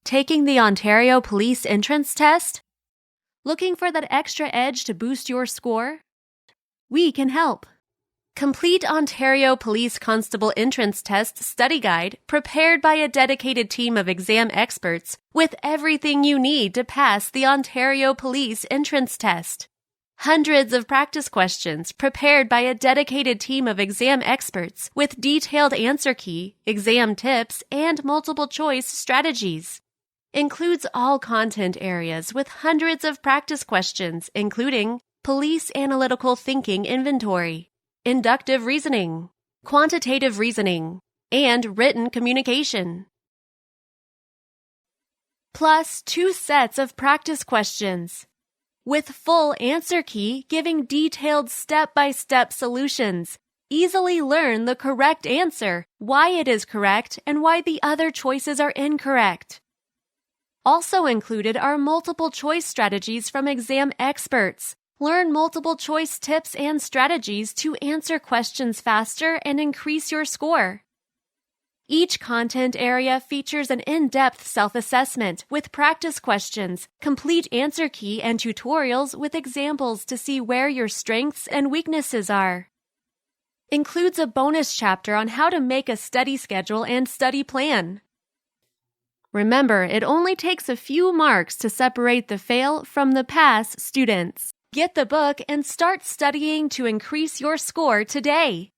Taking the Ontario Police Entrance Test? Looking for that extra edge to boost your score? We can help. Complete Ontario Police Constable Entrance Test Study Guide prepared by a dedicated team of exam experts with everything you need to pass the Ontario Police Entrance Test. Hundreds of practice questions prepared by a dedicated team of exam experts with detailed answer key, exam tips, and multiple choice strategies. Includes all content areas with hundreds of practice questions, including police analytical thinking inventory, inductive reasoning, quantitative reasoning, and written communication. Plus 2 sets of practice questions, with full answer key giving detailed step-by-step solutions. Easily learn the correct answer, why it is correct, and why the other choices are incorrect. Also included are multiple choice strategies from exam experts. Learn multiple choice tips and strategies to answer questions faster and increase your score. Each content area features an in-depth self-assessment with practice questions, complete answer key, and tutorials with examples to see where your strengths and weaknesses are. Includes a bonus chapter on how to make a study schedule and study plan. Remember, it only takes a few marks to separate the fail from the pass students. Get the book and start studying to increase your score today.